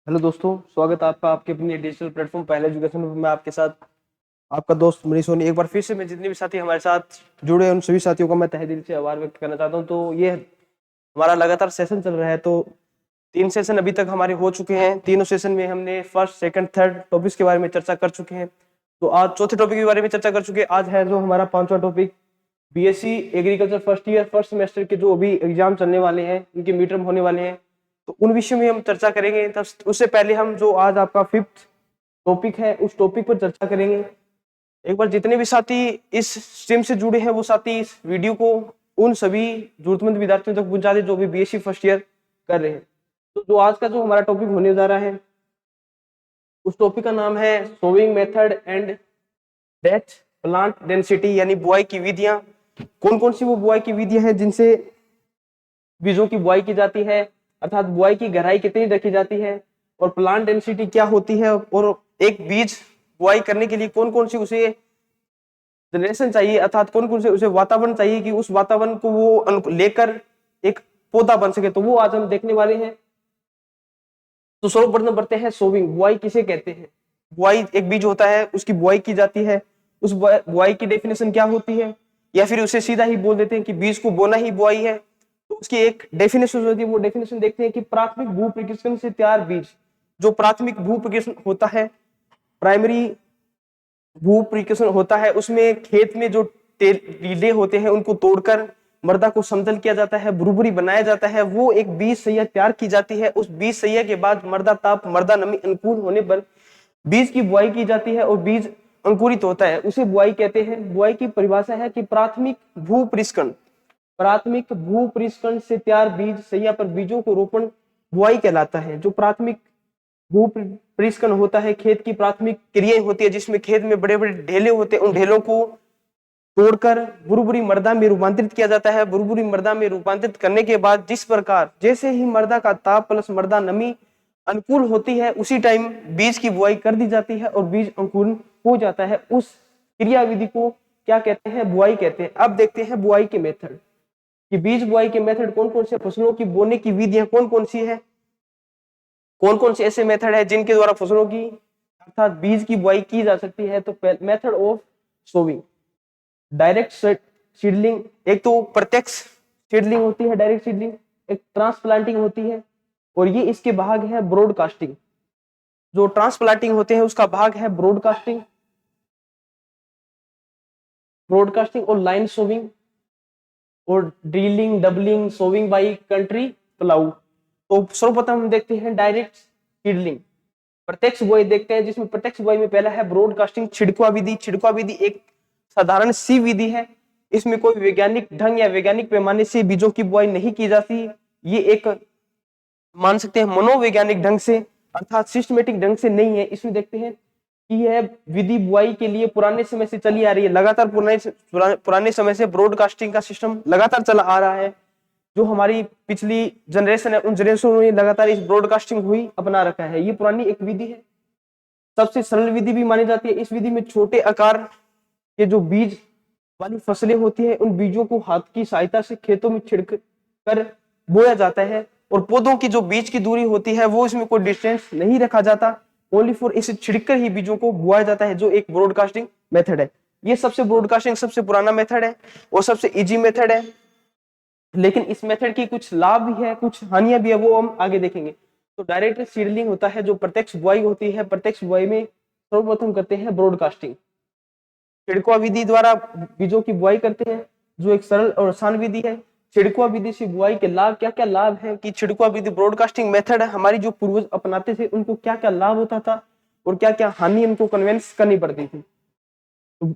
Hello दोस्तों, स्वागत है आपका आपके अपनी डिजिटल प्लेटफॉर्म पहले एजुकेशन में। मैं आपके साथ आपका दोस्त मनीष सोनी। एक बार फिर से मैं जितने भी साथी हमारे साथ जुड़े हैं उन सभी साथियों का मैं तहे दिल से आभार व्यक्त करना चाहता हूं। तो ये हमारा लगातार सेशन चल रहा है। तो 3 सेशन अभी तक हमारे हो चुके हैं। तीनों सेशन में हमने फर्स्ट सेकंड थर्ड टॉपिक्स के बारे में चर्चा कर चुके हैं। तो आज चौथे टॉपिक के बारे में चर्चा कर चुके हैं। आज है जो हमारा पांचवा topic, BSc agriculture first year first semester के जो अभी एग्जाम चलने वाले हैं, उनके मिड टर्म होने वाले हैं। तो उन विषयों में हम चर्चा करेंगे। तब उससे पहले हम जो आज आपका फिफ्थ टॉपिक है उस टॉपिक पर चर्चा करेंगे। एक बार जितने भी साथी इस स्ट्रीम से जुड़े हैं वो साथी इस वीडियो को उन सभी जरूरतमंद विद्यार्थियों तक पहुंचा दे जो भी बीएससी फर्स्ट ईयर कर रहे हैं। तो जो आज का जो हमारा टॉपिक होने जा रहा है उस टॉपिक का नाम है sowing method and death plant density, यानी बुआई की विधियां। कौन कौन सी वो बुआई की विधियां हैं जिनसे बीजों की बुआई की जाती है, अर्थात बुआई की गहराई कितनी रखी जाती है, और प्लांट डेंसिटी क्या होती है, और एक बीज बुआई करने के लिए कौन कौन सी उसे जनरेशन चाहिए, अर्थात कौन कौन से उसे वातावरण चाहिए कि उस वातावरण को वो लेकर एक पौधा बन सके। तो वो आज हम देखने वाले हैं। तो सर्वप्रथम बढ़ते हैं सोविंग। बुआई किसे कहते हैं? बुआई एक बीज होता है, उसकी बुआई की जाती है। उस बुआई की डेफिनेशन क्या होती है, या फिर उसे सीधा ही बोल देते हैं कि बीज को बोना ही बुआई है। तो उसकी एक डेफिनेशन होती है। वो डेफिनेशन देखते हैं कि प्राथमिक भू प्रकृषण से तैयार बीज, जो प्राथमिक भू प्रकृषण होता है, प्राइमरी भू प्रकृषण होता है, उसमें खेत में जो टीले होते हैं उनको तोड़कर मृदा को समतल किया जाता है, भुरभुरी बनाया जाता है। वो एक बीज सैया तैयार की जाती है। उस बीज सैया के बाद मृदा ताप मृदा नमी अनुकूल होने पर बीज की बुआई की जाती है और बीज अंकुरित होता है, उसे बुआई कहते हैं। बुआई की परिभाषा है कि प्राथमिक भू परिष्करण, प्राथमिक भू परिष्करण से तैयार बीज सैया पर बीजों को रोपण बुआई कहलाता है। जो प्राथमिक भू परिष्करण होता है, खेत की प्राथमिक क्रियाएं होती है जिसमें खेत में बड़े बड़े ढेले होते हैं, उन ढेलों को तोड़कर बुरबुरी मृदा में रूपांतरित किया जाता है। बुरबुरी मृदा में रूपांतरित करने के बाद जिस प्रकार जैसे ही मृदा का ताप प्लस मृदा नमी अनुकूल होती है उसी टाइम बीज की बुआई कर दी जाती है और बीज अंकुरण हो जाता है। उस क्रिया विधि को क्या कहते हैं? बुआई कहते हैं। अब देखते हैं बुआई के मेथड कि बीज बुआई के मेथड कौन कौन से, फसलों की बोने की विधियां कौन कौन सी है, कौन कौन से ऐसे मेथड है जिनके द्वारा फसलों की अर्थात बीज की बुआई की जा सकती है। तो method of sowing, direct seedling, एक तो प्रत्यक्ष सीडलिंग होती है डायरेक्ट सीडलिंग, एक ट्रांसप्लांटिंग होती है, और ये इसके भाग है ब्रॉडकास्टिंग। जो ट्रांसप्लांटिंग होते हैं उसका भाग है ब्रॉडकास्टिंग, ब्रॉडकास्टिंग और लाइन सोविंग, और drilling doubling sowing by country plough. तो सर्वप्रथम हम देखते हैं डायरेक्ट सीडलिंग, प्रत्यक्ष बुआई देखते हैं, जिसमें प्रत्यक्ष बुआई में पहला है ब्रॉडकास्टिंग छिड़कवा विधि। छिड़कवा विधि एक साधारण सी विधि है, इसमें कोई वैज्ञानिक ढंग या वैज्ञानिक पैमाने से बीजों की बुआई नहीं की जाती। ये एक मान सकते हैं मनोवैज्ञानिक ढंग से अर्थात सिस्टमेटिक ढंग से नहीं है। इसमें देखते हैं कि यह विधि बुआई के लिए पुराने समय से चली आ रही है, लगातार पुराने समय से ब्रॉडकास्टिंग का सिस्टम लगातार चला आ रहा है। जो हमारी पिछली जनरेशन है उन जनरेशन में लगातार इस ब्रॉडकास्टिंग हुई अपना रखा है। ये पुरानी एक विधि है, सबसे सरल विधि भी मानी जाती है। इस विधि में छोटे आकार के जो बीज वाली फसलें होती है उन बीजों को हाथ की सहायता से खेतों में छिड़क कर बोया जाता है, और पौधों की जो बीज की दूरी होती है वो इसमें कोई डिस्टेंस नहीं रखा जाता, ओनली फॉर इसे छिड़कर ही बीजों को बोया जाता है, जो एक ब्रॉडकास्टिंग मेथड है। ये सबसे ब्रॉडकास्टिंग सबसे पुराना मेथड है और सबसे इजी मेथड है। लेकिन इस मेथड की कुछ लाभ भी है, कुछ हानियां भी है, वो हम आगे देखेंगे। तो डायरेक्ट सीडलिंग होता है, जो प्रत्यक्ष बुआई होती है। प्रत्यक्ष बुआई में सर्वप्रथम करते हैं ब्रॉडकास्टिंग, छिड़कवा विधि द्वारा बीजों की बुआई करते हैं, जो एक सरल और आसान विधि है। छिड़कवा विधि से बुआई के लाभ, क्या क्या लाभ है कि छिड़कवा विधि ब्रॉडकास्टिंग मेथड है, हमारी जो पूर्वज अपनाते थे उनको क्या क्या लाभ होता था और क्या क्या हानि उनको कन्वेंस करनी पड़ती थी। तो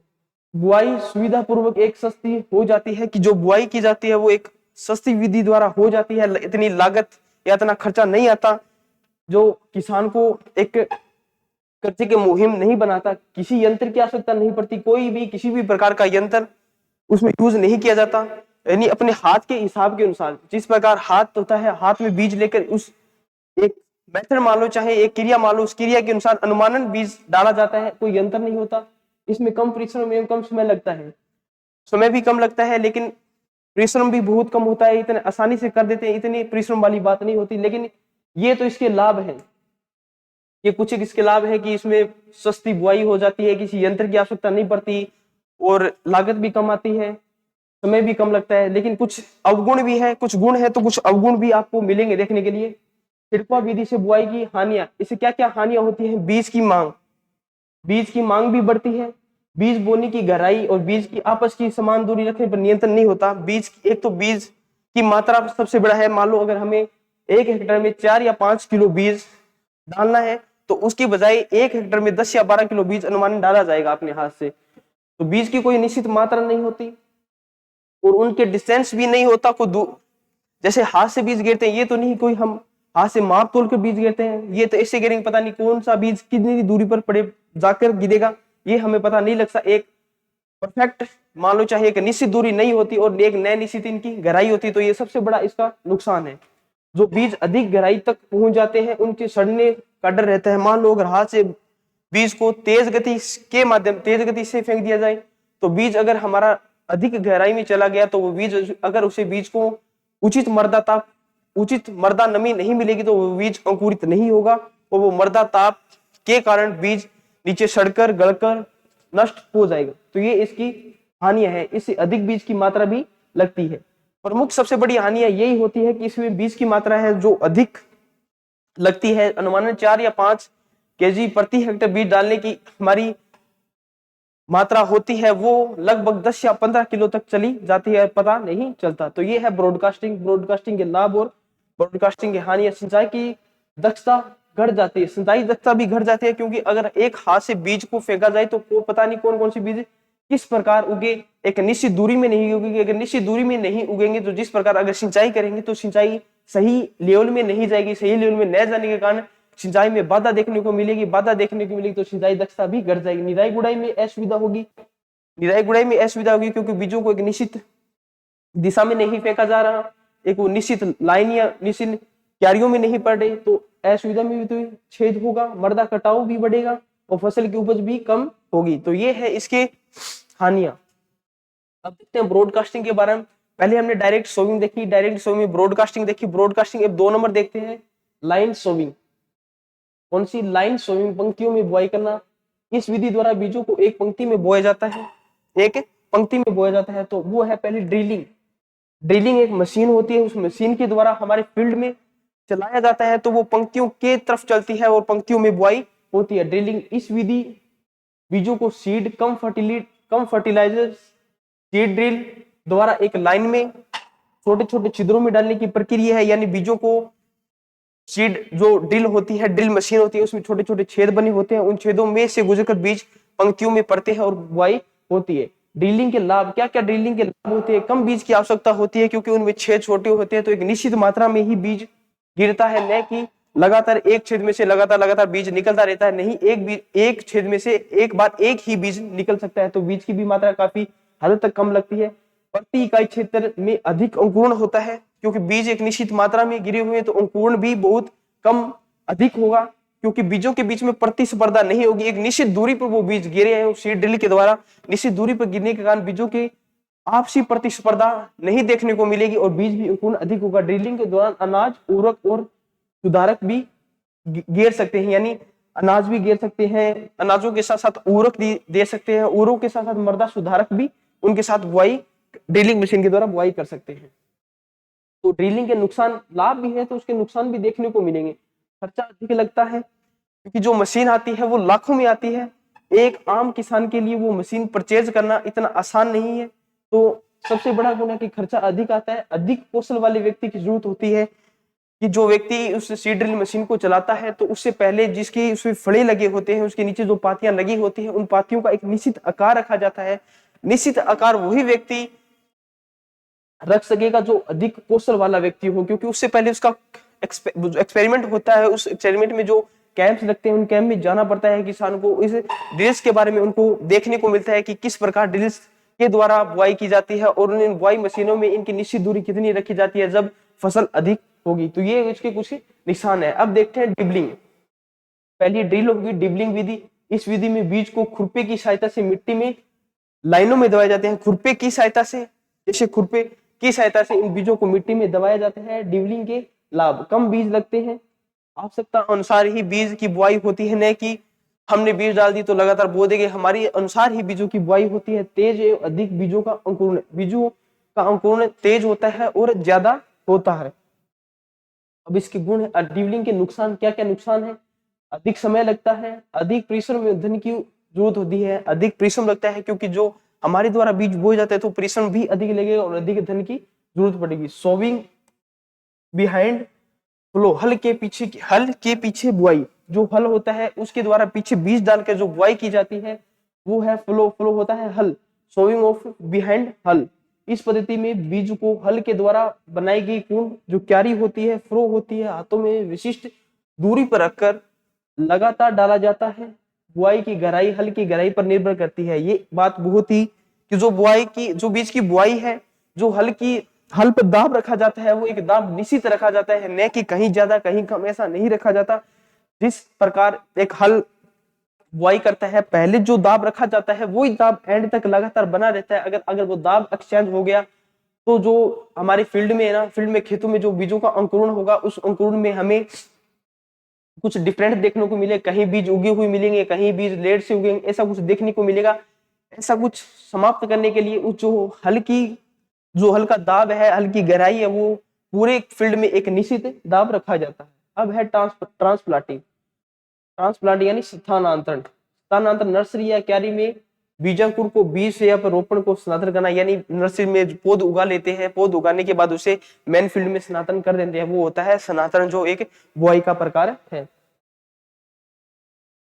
बुआई सुविधा पूर्वक एक सस्ती हो जाती है, कि जो बुआई की जाती है वो एक सस्ती विधि द्वारा हो जाती है, इतनी लागत या इतना खर्चा नहीं आता, जो किसान को एक कर्जे के मुहिम नहीं बनाता। किसी यंत्र की आवश्यकता नहीं पड़ती, कोई भी किसी भी प्रकार का यंत्र उसमें यूज नहीं किया जाता, यानी अपने हाथ के हिसाब के अनुसार जिस प्रकार हाथ होता है, हाथ में बीज लेकर उस एक मेथड मान लो, चाहे एक क्रिया मान लो, उस क्रिया के अनुसार अनुमानन बीज डाला जाता है, कोई यंत्र नहीं होता। इसमें कम परिश्रम एवं कम समय लगता है, समय भी कम लगता है, लेकिन परिश्रम भी बहुत कम होता है, इतने आसानी से कर देते हैं, इतनी परिश्रम वाली बात नहीं होती। लेकिन ये तो इसके लाभ हैं। ये कुछ एक इसके लाभ है कि इसमें सस्ती बुआई हो जाती है, किसी यंत्र की आवश्यकता नहीं पड़ती और लागत भी कम आती है, समय भी कम लगता है। लेकिन कुछ अवगुण भी है, कुछ गुण है तो कुछ अवगुण भी आपको मिलेंगे देखने के लिए। छिड़काव विधि से बुआई की हानियां, इससे क्या क्या हानियां होती है? बीज की मांग भी बढ़ती है, बीज बोने की गहराई और बीज की आपस की समान दूरी रखने पर नियंत्रण नहीं होता। एक तो बीज की मात्रा सबसे बड़ा है। मान लो अगर हमें 1 हेक्टेयर में 4 या 5 किलो बीज डालना है तो उसकी बजाय 1 हेक्टेयर में 10 या 12 किलो बीज अनुमानित डाला जाएगा अपने हाथ से। तो बीज की कोई निश्चित मात्रा नहीं होती और उनके डिस्टेंस भी नहीं होता। जैसे हाथ से बीज गिरते हैं, ये तो नहीं कोई हम हाथ से माप तोल कर बीज गिरते हैं, ये तो ऐसे गिरेंगे पता नहीं कौन सा बीज कितनी दूरी पर पड़े जाकर गिरेगा, ये हमें पता नहीं लगता। एक परफेक्ट मान लो चाहे एक निश्चित दूरी नहीं होती और एक नए निश्चित इनकी गहराई होती, तो ये सबसे बड़ा इसका नुकसान है। जो बीज अधिक गहराई तक पहुंच जाते हैं उनके सड़ने का डर रहता है। मान लो अगर हाथ से बीज को तेज गति से फेंक दिया जाए तो बीज अगर हमारा अधिक गहराई में चला गया तो वो बीज अगर उसे बीज को उचित मर्दा नमी नहीं मिलेगी तो वो बीज अंकुरित नहीं होगा और वो मर्दा ताप के कारण बीज नीचे सड़कर गलकर नष्ट हो जाएगा। तो ये इसकी हानियां है। इससे अधिक बीज की मात्रा भी लगती है। प्रमुख सबसे बड़ी हानियां यही होती है कि इसमें बीज की मात्रा है जो अधिक लगती है। अनुमानन 4 या 5 केजी प्रति हेक्टेयर बीज डालने की हमारी मात्रा होती है, वो लगभग 10 या 15 किलो तक चली जाती है, पता नहीं चलता। तो ये है ब्रॉडकास्टिंग के लाभ और ब्रॉडकास्टिंग की हानियां। सिंचाई की दक्षता घट जाती है, सिंचाई दक्षता भी घट जाती है क्योंकि अगर एक हाथ से बीज को फेंका जाए तो वो पता नहीं कौन कौन सी बीज किस प्रकार उगे, एक निश्चित दूरी में नहीं उगेगी। अगर निश्चित दूरी में नहीं उगेंगे तो जिस प्रकार अगर सिंचाई करेंगे तो सिंचाई सही लेवल में नहीं जाएगी, सही लेवल में न जाने के कारण सिंचाई में बाधा देखने को मिलेगी तो सिंचाई दक्षता भी घट जाएगी। निराई गुड़ाई में असुविधा होगी क्योंकि बीजों को एक निश्चित दिशा में नहीं फेंका जा रहा, एक वो निश्चित लाइन या निश्चित क्यारियों में नहीं पड़ रहे, तो असुविधा में भी तो छेद होगा, मृदा कटाव भी बढ़ेगा और फसल की उपज भी कम होगी। तो ये है इसके हानियां। अब देखते हैं ब्रॉडकास्टिंग के बारे में। पहले हमने डायरेक्ट सोविंग देखी, डायरेक्ट सोविंग, ब्रॉडकास्टिंग देखी। ब्रॉडकास्टिंग अब 2 नंबर देखते हैं, लाइन सोविंग। कौन सी? लाइन सोविंग, पंक्तियों में बुआई करना। इस विधि द्वारा बीजों को एक पंक्ति में बोया जाता है, तो वो है पहले ड्रिलिंग एक मशीन होती है, उस मशीन के द्वारा हमारे फील्ड में चलाया जाता है, तो वो पंक्तियों के तरफ चलती है और पंक्तियों में बुआई होती है। ड्रिलिंग इस विधि बीजों को seed cum fertiliser seed drill द्वारा एक लाइन में छोटे छोटे छिद्रों में डालने की प्रक्रिया है। यानी बीजों को सीड जो ड्रिल होती है, ड्रिल मशीन होती है, उसमें छोटे छोटे छेद बने होते हैं, उन छेदों में से गुजरकर बीज पंक्तियों में पड़ते हैं और बुआई होती है। ड्रिलिंग के लाभ क्या क्या? ड्रिलिंग के लाभ होते हैं, कम बीज की आवश्यकता होती है क्योंकि उनमें छेद छोटे होते हैं, तो एक निश्चित मात्रा में ही बीज गिरता है, न कि लगातार एक छेद में से लगातार बीज निकलता रहता है। नहीं, एक छेद में से एक बार एक ही बीज निकल सकता है, तो बीज की भी मात्रा काफी हद तक कम लगती है। प्रति इकाई क्षेत्र में अधिक अंकुरण होता है क्योंकि बीज एक निश्चित मात्रा में गिरे हुए हैं, तो अंकुरण भी बहुत कम अधिक होगा क्योंकि बीजों के बीच में प्रतिस्पर्धा नहीं होगी। एक निश्चित दूरी पर वो बीज गिरे हैं, सीड ड्रिल के द्वारा निश्चित दूरी पर गिरने के कारण बीजों के आपसी प्रतिस्पर्धा नहीं देखने को मिलेगी और बीज भी अंकुरण अधिक होगा। ड्रिलिंग के दौरान अनाज, उर्वरक और सुधारक भी गिर सकते हैं, यानी अनाज भी गिर सकते हैं, अनाजों के साथ साथ उर्वरक दे सकते हैं, उर्वरक के साथ साथ मृदा सुधारक भी उनके साथ बुआई ड्रिलिंग मशीन के द्वारा बुआई कर सकते हैं। तो ड्रिलिंग के नुकसान, लाभ भी है तो उसके नुकसान भी देखने को मिलेंगे। खर्चा अधिक लगता है क्योंकि जो मशीन आती है वो लाखों में आती है। एक आम किसान के लिए वो मशीन परचेज करना इतना आसान नहीं है। तो सबसे बड़ा गुण है कि खर्चा अधिक आता है। अधिक कौशल वाले व्यक्ति की जरूरत होती है कि जो व्यक्ति उस सीड ड्रिल मशीन को चलाता है तो उससे पहले जिसकी उसमें फड़े लगे होते हैं, उसके नीचे जो पातियां लगी होती हैं, उन पातियों का एक निश्चित आकार रखा जाता है। निश्चित आकार वही व्यक्ति रख सकेगा जो अधिक कौशल वाला व्यक्ति हो, क्योंकि उससे पहले उसका एक्सपेरिमेंट होता है। उस एक्सपेरिमेंट में जो कैंप्स लगते हैं उन कैंप में जाना पड़ता है किसान को। इस ड्रिल्स के बारे में उनको देखने को मिलता है कि किस प्रकार ड्रिल्स के द्वारा बुआई की जाती है और इन बुआई मशीनों में इनकी निश्चित दूरी कितनी रखी जाती है जब फसल अधिक होगी। तो ये इसके कुछ निशान है। अब देखते हैं डिबलिंग। पहली ड्रिल होगी डिबलिंग विधि। इस विधि में बीज को खुरपे की सहायता से मिट्टी में लाइनों में दबाए जाते हैं। खुरपे की सहायता से, जैसे खुरपे की सहायता से इन बीजों को मिट्टी में दबाया जाता है। डिबलिंग के लाभ, कम बीज लगते हैं, आवश्यकता अनुसार ही बीज की बुआई होती है, न कि हमने बीज डाल दी तो लगातार बो देंगे। हमारी अनुसार ही बीजों की बुआई होती है। तेज एवं अधिक बीजों का अंकुरण, बीजों का अंकुरण तेज होता है और ज्यादा होता है। अब इसके गुण है, ड्रिवलिंग के नुकसान, क्या क्या नुकसान है? अधिक समय लगता है, अधिक परिश्रम में धन की जरूरत होती है, अधिक परिश्रम लगता है क्योंकि जो हमारे द्वारा बीज बोए जाते हैं तो परिश्रम भी अधिक लगेगा और अधिक धन की जरूरत पड़ेगी। सोविंग बिहाइंड फ्लो, हल के पीछे बुआई, जो हल होता है उसके द्वारा पीछे बीज डालकर जो बुआई की जाती है वो है फ्लो। फ्लो होता है हल, सोविंग ऑफ बिहाइंड हल। इस पद्धति में बीज को हल के द्वारा बनाई गई कुंड जो क्यारी होती है, फ्रो होती है, हाथों में विशिष्ट दूरी पर रखकर लगातार डाला जाता है। बुआई की गहराई हल की गहराई पर निर्भर करती है। ये बात बहुत ही कि जो बीज की बुआई है, जो हल पर दाब रखा जाता है वो एक दाब निश्चित रखा जाता है, न कि कहीं ज्यादा कहीं कम, ऐसा नहीं रखा जाता। जिस प्रकार एक हल बुआई करता है, पहले जो दाब रखा जाता है वही दाब एंड तक लगातार बना रहता है। अगर वो दाब एक्सचेंज हो गया तो जो हमारे फील्ड में है ना, फील्ड में खेतों में जो बीजों का अंकुरण होगा उस अंकुरण में हमें कुछ डिफरेंट देखने को मिले, कहीं बीज उगे हुए मिलेंगे, कहीं बीज लेट से उगेंगे, ऐसा कुछ देखने को मिलेगा। ऐसा कुछ समाप्त करने के लिए उस जो हल का दाब है, हल की गहराई है, वो पूरे फील्ड में एक निश्चित दाब रखा जाता है। अब है ट्रांसप्लांटिंग। ट्रांसप्लांट यानी स्थानांतरण। स्थानांतरण नर्सरी या क्यारी में बीजांकुर को बीज से या रोपण को स्थानांतरण करना, यानी नर्सरी में पौध उगा लेते हैं, पौध उगाने के बाद उसे मेन फील्ड में स्थानांतरण कर देते हैं, वो होता है स्थानांतरण, जो एक बुआई का प्रकार है।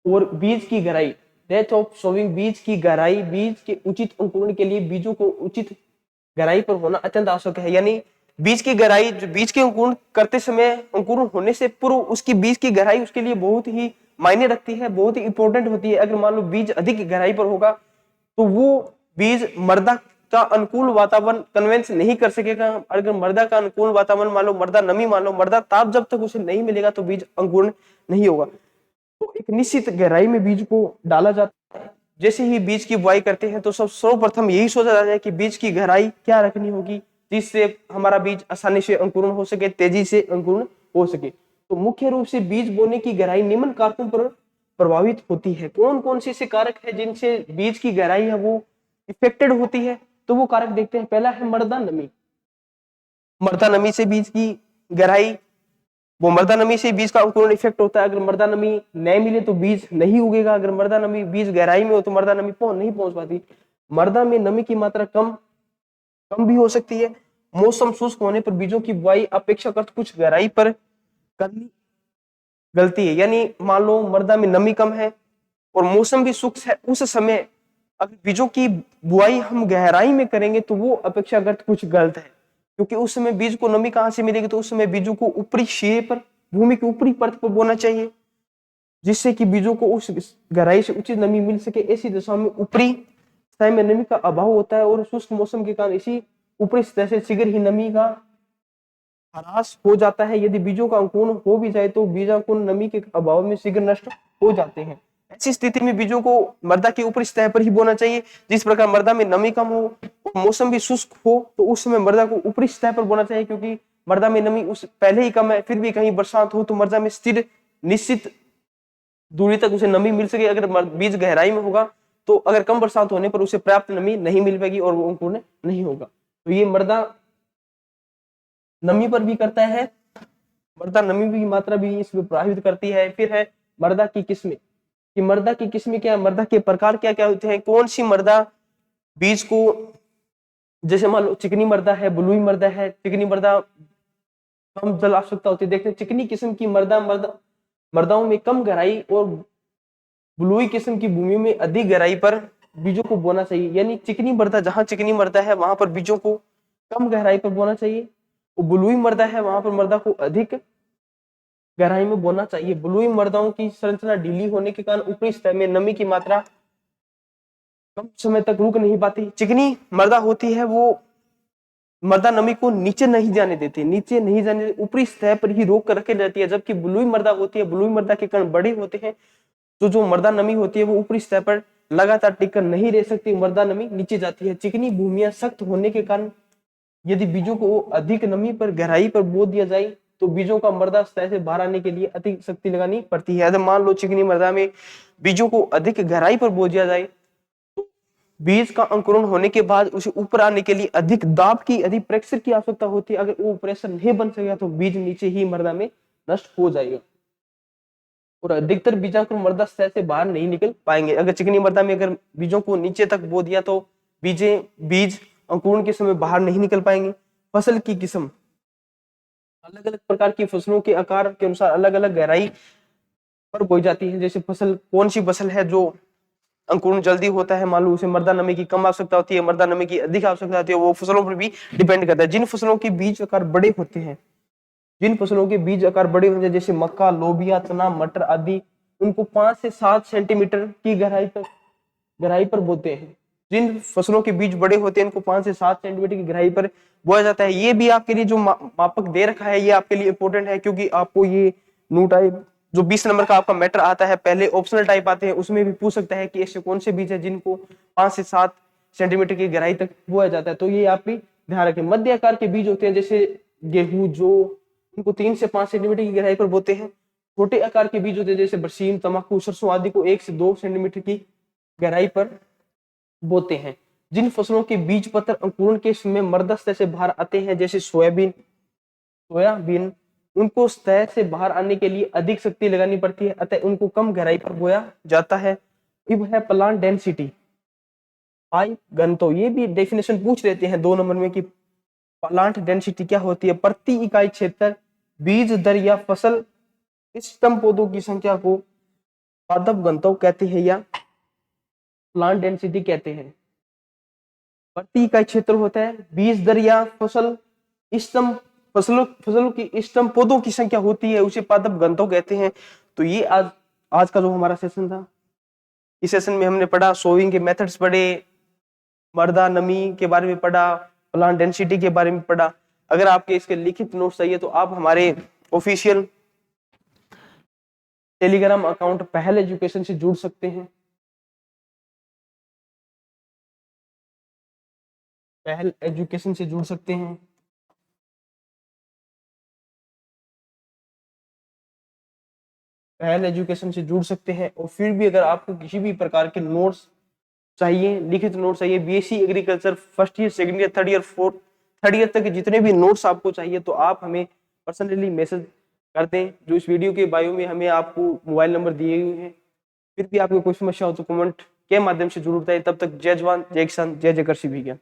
और बीज की गहराई, डेप्थ ऑफ सोविंग, बीज की गहराई, बीज के उचित अंकुरण के लिए बीजों को उचित गहराई पर होना अत्यंत आवश्यक है। यानी बीज की गहराई, जो बीज के अंकुरण करते समय अंकुरण होने से पूर्व उसकी बीज की गहराई उसके लिए बहुत ही मायने रखती है, बहुत ही इंपॉर्टेंट होती है। अगर मान लो बीज अधिक गहराई पर होगा तो वो बीज मृदा का अनुकूल वातावरण कन्वेंस नहीं कर सकेगा। अगर मृदा का अनुकूल वातावरण मान लो, मृदा नमी मान लो, मृदा ताप जब तक उसे नहीं मिलेगा तो बीज अंकुरण नहीं होगा। तो एक निश्चित गहराई में बीज को डाला जाता है। जैसे ही बीज की बुआई करते हैं तो सर्वप्रथम यही सोचा जाता है कि बीज की गहराई क्या रखनी होगी जिससे हमारा बीज आसानी से अंकुरण हो सके, तेजी से अंकुरण हो सके। तो मुख्य रूप से बीज बोने की गहराई निम्न कारकों पर प्रभावित होती है। कौन कौन से कारक है जिनसे बीज की गहराई है वो इफेक्टेड होती है? तो वो कारक देखते हैं। पहला है मृदा नमी। मृदा नमी से बीज की गहराई, वो मृदा नमी से बीज का अंकुरण इफेक्ट होता है। अगर मृदा नमी नहीं मिले तो बीज नहीं उगेगा। अगर मृदा नमी, बीज गहराई में हो तो मृदा नमी नहीं पहुंच पाती। मृदा में नमी की मात्रा कम भी हो सकती है। मौसम शुष्क होने पर बीजों की बुआई अपेक्षाकृत कुछ गहराई पर करनी गलती है। यानी मान लो मृदा में नमी कम है और मौसम भी शुष्क है, उस समय अगर बीजों की बुआई हम गहराई में करेंगे तो वो अपेक्षाकृत कुछ गलत है, क्योंकि उस समय बीज को नमी कहां से मिलेगी? तो उस समय बीजों को ऊपरी शिरे पर, भूमि की ऊपरी परत पर बोना चाहिए, जिससे कि बीजों को उस गहराई से उचित नमी मिल सके। ऐसी दशा में ऊपरी सतह में नमी का अभाव होता है और शुष्क मौसम के कारण इसी ऊपरी सतह से शीघ्र ही नमी का ह्रास हो जाता है। यदि बीजों का अंकुरण हो भी जाए तो बीजांकुरण नमी के अभाव में शीघ्र नष्ट हो जाते हैं। ऐसी स्थिति में बीजों को मृदा की ऊपरी सतह पर ही बोना चाहिए। जिस प्रकार मृदा में नमी कम हो और मौसम भी शुष्क हो तो उस समय मृदा को ऊपरी सतह पर बोना चाहिए, क्योंकि मृदा में नमी उस पहले ही कम है, फिर भी कहीं बरसात हो तो मृदा में स्थिर निश्चित दूरी तक उसे नमी मिल सके। अगर बीज गहराई में होगा तो अगर कम बरसात होने पर उसे पर्याप्त नमी नहीं मिल पाएगी और वो अंकुरण नहीं होगा। तो ये मृदा नमी पर भी करता है, मृदा नमी की मात्रा भी इसमें प्रभावित करती है। फिर है मृदा की किस्में, कि मृदा की किस्में क्या, मृदा के प्रकार क्या क्या होते हैं, कौन सी मृदा बीज को, जैसे मान लो चिकनी मृदा है, बलुई मृदा है। चिकनी मृदा कम जल आवश्यकता होती है। देखते हैं चिकनी किस्म की मृदाओं में कम गहराई और बलुई किस्म की भूमि में अधिक गहराई पर बीजों को बोना चाहिए। यानी चिकनी मृदा, जहां चिकनी मृदा है वहां पर बीजों को कम गहराई पर बोना चाहिए, और बलुई मृदा है वहां पर मृदा को अधिक गहराई में बोना चाहिए। बलुई मृदाओं की संरचना ढीली होने के कारण ऊपरी सतह में नमी की मात्रा कम समय तक रुक नहीं पाती। चिकनी मृदा होती है वो मृदा नमी को नीचे नहीं जाने देती, ऊपरी सतह पर ही रोक कर रखे जाती है। जबकि बलुई मृदा होती है, बलुई मृदा के कण बड़े होते हैं, तो जो मृदा नमी होती है वो ऊपरी सतह पर लगातार टिककर नहीं रह सकती, मृदा नमी नीचे जाती है। चिकनी भूमियां सख्त होने के कारण यदि बीजों को अधिक नमी पर, गहराई पर बो दिया जाए तो बीजों का मृदा सतह से बाहर आने के लिए अधिक शक्ति लगानी पड़ती है। अगर मान लो चिकनी मृदा में बीजों को अधिक गहराई पर बो दिया जाए तो बीज का अंकुरण होने के बाद उसे ऊपर आने के लिए अधिक दाब की, अधिक प्रेशर की आवश्यकता होती है। अगर वो प्रेशर नहीं बन सकेगा तो बीज नीचे ही मृदा में नष्ट हो जाएगा और अधिकतर बीजांकुर मृदा सतह से बाहर नहीं निकल पाएंगे। अगर चिकनी मृदा में अगर बीजों को नीचे तक बो दिया तो बीज अंकुरण के समय बाहर नहीं निकल पाएंगे। फसल की किस्म, अलग अलग प्रकार की फसलों के आकार के अनुसार अलग अलग गहराई पर बोई जाती है। जैसे फसल, कौन सी फसल है जो अंकुरण जल्दी होता है, मान लो उसे मृदा नमी की कम आवश्यकता होती है, मृदा नमी की अधिक आवश्यकता होती है, वो फसलों पर भी डिपेंड करता है। जिन फसलों के बीज आकार बड़े होते हैं, जिन फसलों के बीज आकार बड़े होते हैं जैसे मक्का, लोबिया, चना, मटर आदि, उनको 5 से 7 सेंटीमीटर की गहराई पर बोते हैं। जिन फसलों के बीज बड़े होते हैं इनको 5 से 7 सेंटीमीटर की गहराई पर बोया जाता है। ये भी आपके लिए जो मापक दे रखा है ये आपके लिए इंपॉर्टेंट है, क्योंकि आपको ये न्यू टाइप जो 20 नंबर का आपका मैटर आता है, पहले ऑप्शनल टाइप आते हैं, उसमें भी पूछ सकता है कि ऐसे कौन से बीज है जिनको 5 से 7 सेंटीमीटर की गहराई तक बोया जाता है। तो ये आप भी ध्यान रखें। मध्य आकार के बीज होते हैं जैसे गेहूं, जो उनको 3 से 5 सेंटीमीटर की गहराई पर बोते हैं। छोटे आकार के बीज होते हैं जैसे बरसीम, तंबाकू, सरसों आदि को 1 से 2 सेंटीमीटर की गहराई पर बोते हैं। जिन फसलों के बीज पत्र अंकुरण के समय मृदा सतह से बाहर आते हैं जैसे सोयाबीन, उनको सतह से बाहर आने के लिए अधिक शक्ति लगानी पड़ती है, अतः उनको कम गहराई पर बोया जाता है। अब है प्लांट डेंसिटी, पाई घनत्व। ये भी डेफिनेशन पूछ लेते हैं 2 नंबर में कि प्लांट डेंसिटी क्या होती है। प्रति इकाई क्षेत्र बीज दर या फसल इष्टतम पौधों की संख्या को पादप घनत्व कहते हैं या प्लांट डेंसिटी कहते हैं। प्रति इकाई क्षेत्र होता है, बीज दर या फसल इष्टतम फसलों की इष्टतम पौधों की संख्या होती है, उसे पादप घनत्व कहते हैं। तो ये आज का जो हमारा सेशन था, इस सेशन में हमने पढ़ा सोइंग के मेथड्स पढ़े, मृदा नमी के बारे में पढ़ा, प्लांट डेंसिटी के बारे में पढ़ा। अगर आपके इसके लिखित नोट्स चाहिए तो आप हमारे ऑफिशियल टेलीग्राम अकाउंट पहल एजुकेशन से जुड़ सकते हैं। पहल एजुकेशन से जुड़ सकते हैं। पहल एजुकेशन से जुड़ सकते हैं। और फिर भी अगर आपको किसी भी प्रकार के नोट्स चाहिए, लिखित नोट्स चाहिए, BSc agriculture first year, second year, third year, fourth, third year तक के जितने भी नोट्स आपको चाहिए तो आप हमें पर्सनली मैसेज कर दें। जो इस वीडियो के बायो में हमें आपको मोबाइल नंबर दिए हुए हैं। फिर भी आपको कोई समस्या हो तो कमेंट के माध्यम से जरूर बताएं। तब तक जय जवान, जय किसान, जय जय कृषि विज्ञान।